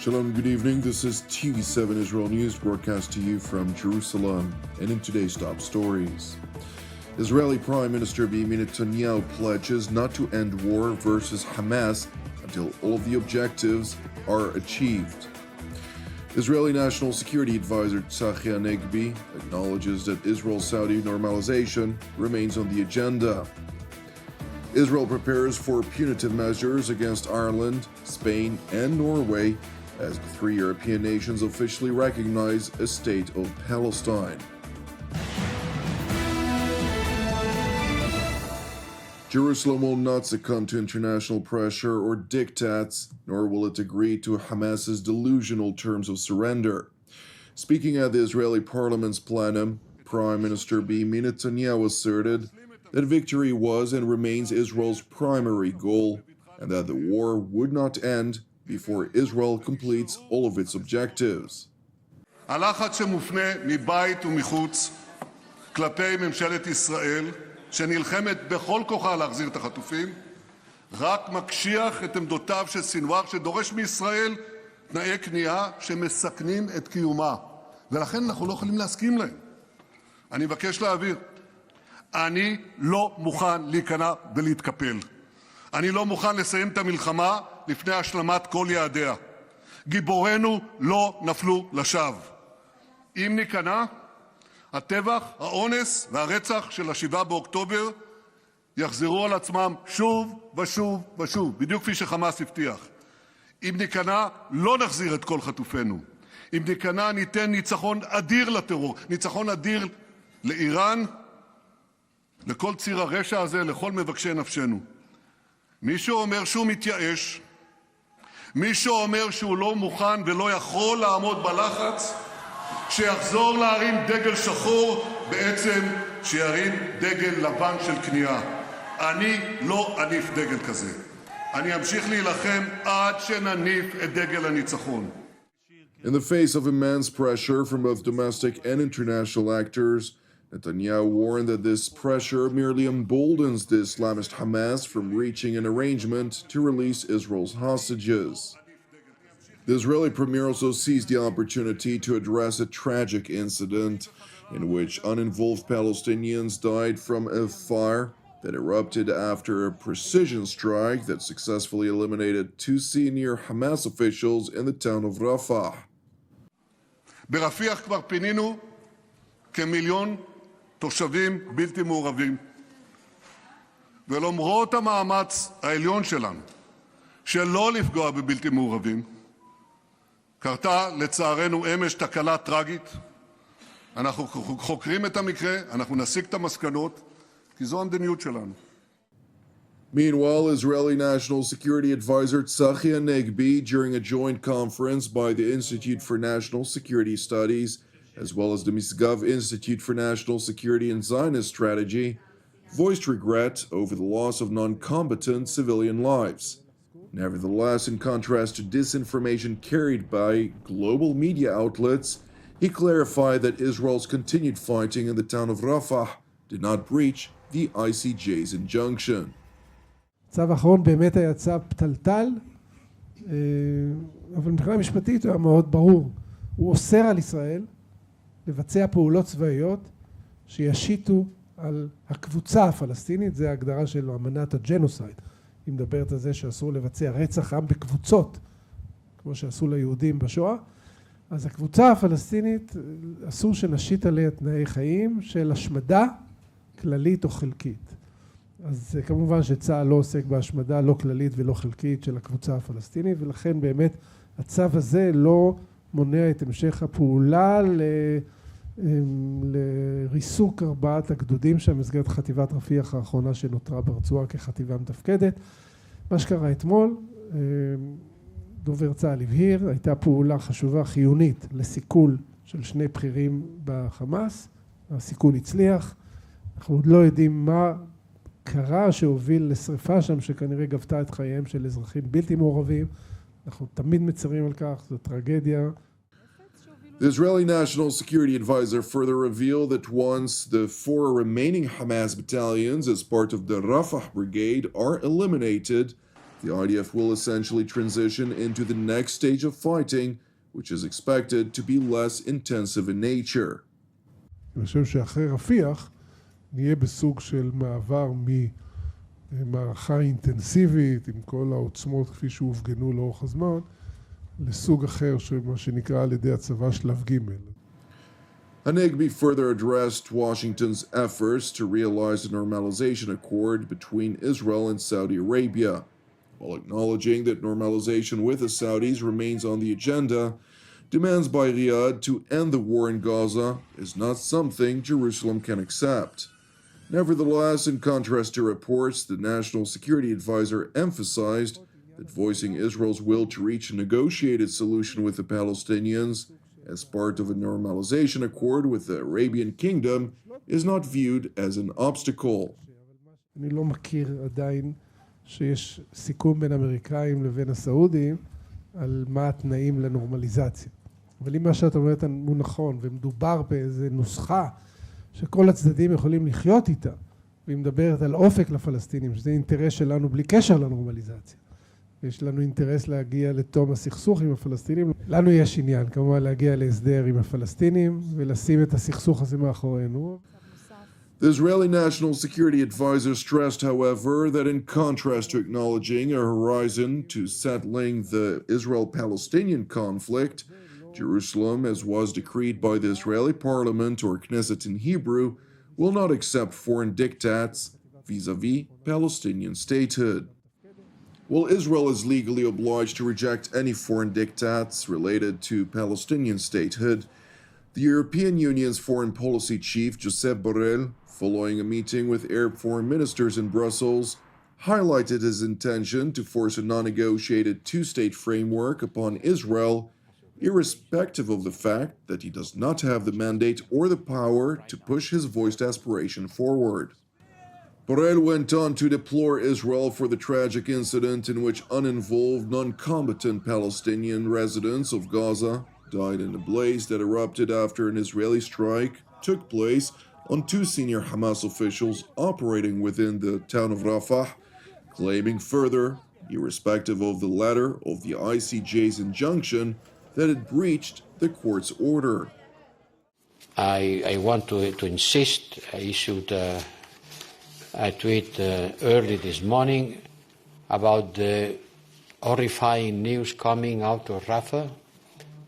Shalom, good evening. This is TV7 Israel News broadcast to you from Jerusalem. And in today's top stories, Israeli Prime Minister Benjamin Netanyahu pledges not to end war versus Hamas until all of the objectives are achieved. Israeli National Security Advisor Tzachi Hanegbi acknowledges that Israel-Saudi normalization remains on the agenda. Israel prepares for punitive measures against Ireland, Spain, and Norway as the three European nations officially recognize a state of Palestine. Jerusalem will not succumb to international pressure or diktats, nor will it agree to Hamas's delusional terms of surrender. Speaking at the Israeli parliament's plenum, Prime Minister Benjamin Netanyahu asserted that victory was and remains Israel's primary goal, and that the war would not end before Israel completes all of its objectives. הלחץ שמופנה מבית ומחוץ כלפי ממשלת ישראל שנלחמת בכל כוחה להחזיר את החטופים רק מקשיח את עמדותיו של סנוואר שדורש מישראל תנאי כניעה שמסכנים את קיומה, ולכן אנחנו לא יכולים להסכים להם. אני מבקש להבהיר, אני לא מוכן להיכנע ולהתקפל. אני לא מוכן לסיים את המלחמה לפני השלמת כל יעדיה. גיבורינו לא נפלו לשווא. אם ניכנע, הטבח, האונס והרצח של ה-7 באוקטובר יחזרו על עצמם שוב ושוב ושוב, בדיוק כפי שחמאס הבטיח. אם ניכנע, לא נחזיר את כל חטופינו. אם ניכנע, ניתן ניצחון אדיר לטרור, ניצחון אדיר לאיראן, לכל ציר הרשע הזה, לכל מבקשי נפשנו. מי שאומר שהוא מתייאש, מי שאומר שהוא לא מוכן ולא יכול לעמוד בלחץ, שיחזור להרים דגל שחור, בעצם שירים דגל לבן של כניעה. אני לא אניף דגל כזה. אני אמשיך להילחם עד שנניף את דגל הניצחון. In the face of immense pressure from both domestic and international actors, Netanyahu warned that this pressure merely emboldens the Islamist Hamas from reaching an arrangement to release Israel's hostages. The Israeli premier also seized the opportunity to address a tragic incident in which uninvolved Palestinians died from a fire that erupted after a precision strike that successfully eliminated 2 senior Hamas officials in the town of Rafah. ברפיח כבר פינינו כמיליון תושבים בלתי מעורבים. ולמרות המאמץ העליון שלנו שלא לפגוע בבלתי מעורבים, קרתה לצערנו אמש תקלה טרגית. אנחנו חוקרים את המקרה, אנחנו נסיק את המסקנות, כי זו המדיניות שלנו. Meanwhile, Israeli National Security Advisor Tzachi Hanegbi, during a joint conference by the Institute for National Security Studies, as well as the Misgav Institute for National Security and Zionist Strategy, voiced regret over the loss of non-combatant civilian lives. Nevertheless, in contrast to disinformation carried by global media outlets, he clarified that Israel's continued fighting in the town of Rafah did not breach the ICJ's injunction. הצו האחרון באמת היה צו פתלתל, אבל מבחינה משפטית הוא היה מאוד ברור. הוא אוסר על ישראל לבצע פעולות צבאיות שישיתו על הקבוצה הפלסטינית, זה ההגדרה של אמנת הג'נוסייד. היא מדברת על זה שאסור לבצע רצח עם בקבוצות, כמו שעשו ליהודים בשואה. אז הקבוצה הפלסטינית אסור שנשית עליה תנאי חיים של השמדה כללית או חלקית. אז כמובן שצה"ל לא עוסק בהשמדה לא כללית ולא חלקית של הקבוצה הפלסטינית, ולכן באמת הצו הזה לא מונע את המשך הפעולה לריסוק 4 הגדודים שם במסגרת חטיבת רפיח האחרונה שנותרה ברצועה כחטיבה מתפקדת. מה שקרה אתמול, דובר צה"ל הבהיר, הייתה פעולה חשובה חיונית לסיכול של 2 בכירים בחמאס, הסיכול הצליח, אנחנו עוד לא יודעים מה קרה שהוביל לשריפה שם שכנראה גבתה את חייהם של אזרחים בלתי מעורבים, אנחנו תמיד מצרים על כך, זו טרגדיה. The Israeli National Security Advisor further revealed that once the 4 remaining Hamas battalions as part of the Rafah Brigade are eliminated, the IDF will essentially transition into the next stage of fighting, which is expected to be less intensive in nature. אני חושב שאחרי רפיח נהיה בסוג של מעבר ממערכה אינטנסיבית עם כל העוצמות כפי שהופגנו לאורך הזמן לסוג אחר של מה שנקרא על ידי הצבא שלב ג'. Hanegbi further addressed Washington's efforts to realize a normalization accord between Israel and Saudi Arabia. While acknowledging that normalization with the Saudis remains on the agenda, demands by Riyadh to end the war in Gaza is not something Jerusalem can accept. Nevertheless, in contrast to reports, the National Security Advisor emphasized that voicing Israel's will to reach a negotiated solution with the Palestinians as part of a normalization accord with the Arabian Kingdom is not viewed as an obstacle. אני לא מכיר עדיין שיש סיכום בין האמריקאים לבין הסעודים על מה התנאים לנורמליזציה. אבל אם מה שאת אומרת הוא נכון ומדובר באיזה נוסחה שכל הצדדים יכולים לחיות איתה, והיא מדברת על אופק לפלסטינים, שזה אינטרס שלנו בלי קשר לנורמליזציה. יש לנו אינטרס להגיע לתום הסכסוך עם הפלסטינים. לנו יש עניין, כמובן להגיע להסדר עם הפלסטינים ולשים את הסכסוך הזה מאחורינו. The Israeli National Security Advisor stressed, however, that in contrast to acknowledging a horizon to settling the Israel-Palestinian conflict, Jerusalem, as was decreed by the Israeli parliament, or Knesset in Hebrew, will not accept foreign diktats vis-à-vis Palestinian statehood. While Israel is legally obliged to reject any foreign diktats related to Palestinian statehood, the European Union's foreign policy chief, Josep Borrell, following a meeting with Arab foreign ministers in Brussels, highlighted his intention to force a non-negotiated two-state framework upon Israel, irrespective of the fact that he does not have the mandate or the power to push his voiced aspiration forward. Borrell went on to deplore Israel for the tragic incident in which uninvolved, non-combatant Palestinian residents of Gaza died in a blaze that erupted after an Israeli strike took place on two senior Hamas officials operating within the town of Rafah, claiming further, irrespective of the letter of the ICJ's injunction, that it breached the court's order. I want to insist, I issued a tweet early this morning about the horrifying news coming out of Rafah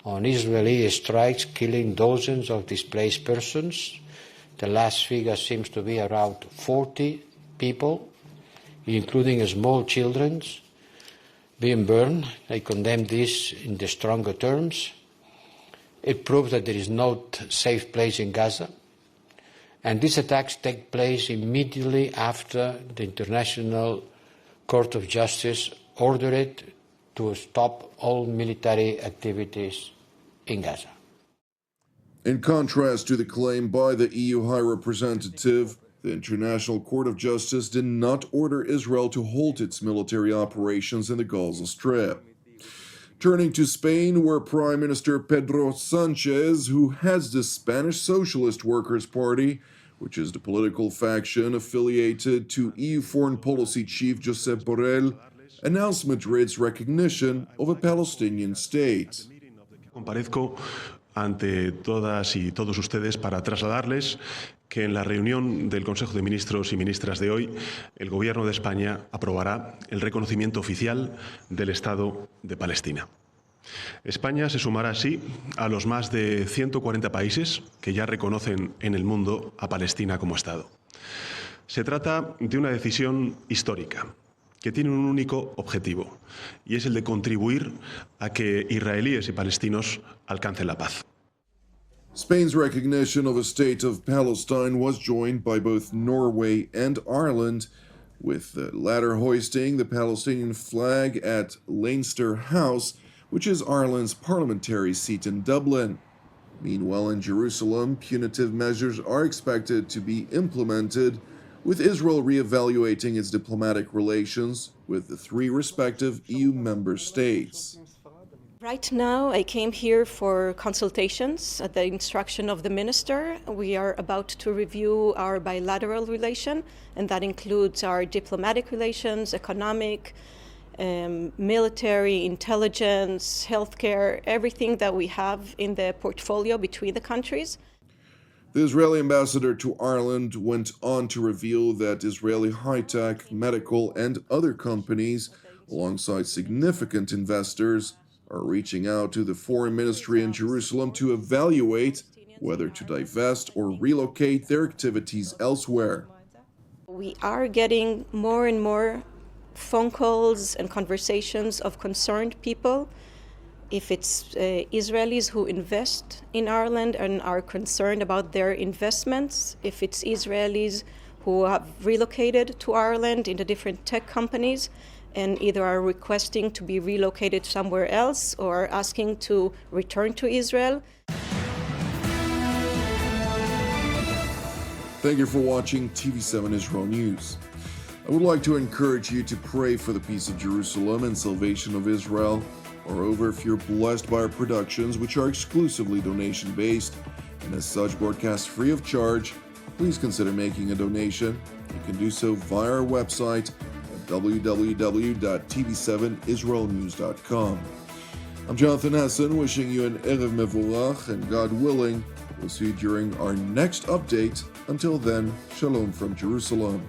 on Israeli strikes killing dozens of displaced persons. The last figure seems to be around 40 people, including small children, being burned. I condemn this in the stronger terms. It proves that there is no safe place in Gaza. And these attacks take place immediately after the International Court of Justice ordered it to stop all military activities in Gaza. In contrast to the claim by the EU High Representative, the International Court of Justice did not order Israel to halt its military operations in the Gaza Strip. Turning to Spain, where Prime Minister Pedro Sanchez, who heads the Spanish Socialist Workers' Party, which is the political faction affiliated to EU Foreign Policy Chief Josep Borrell, announced Madrid's recognition of a Palestinian state. Comparezco ante todas y todos ustedes para trasladarles que en la reunión del Consejo de Ministros y Ministras de hoy, el Gobierno de España aprobará el reconocimiento oficial del Estado de Palestina. España se sumará así a los más de 140 países que ya reconocen en el mundo a Palestina como Estado. Se trata de una decisión histórica que tiene un único objetivo, y es el de contribuir a que israelíes y palestinos alcancen la paz. Spain's recognition of a state of Palestine was joined by both Norway and Ireland, with the latter hoisting the Palestinian flag at Leinster House, which is Ireland's parliamentary seat in Dublin. Meanwhile, in Jerusalem, punitive measures are expected to be implemented, with Israel re-evaluating its diplomatic relations with the three respective EU member states. Right now, I came here for consultations at the instruction of the minister. We are about to review our bilateral relation, and that includes our diplomatic relations, economic, military, intelligence, healthcare, everything that we have in the portfolio between the countries. The Israeli ambassador to Ireland went on to reveal that Israeli high-tech, medical, and other companies, alongside significant investors, are reaching out to the foreign ministry in Jerusalem to evaluate whether to divest or relocate their activities elsewhere. We are getting more and more phone calls and conversations of concerned people. If it's Israelis who invest in Ireland and are concerned about their investments, if it's Israelis who have relocated to Ireland into different tech companies and either are requesting to be relocated somewhere else or are asking to return to Israel. Thank you for watching TV7 Israel News. I would like to encourage you to pray for the peace of Jerusalem and salvation of Israel. Moreover, if you're blessed by our productions, which are exclusively donation-based and as such broadcast free of charge, please consider making a donation. You can do so via our website at www.tv7israelnews.com. I'm Jonathan Hassan, wishing you an Erev Mevorach, and God willing, we'll see you during our next update. Until then, Shalom from Jerusalem.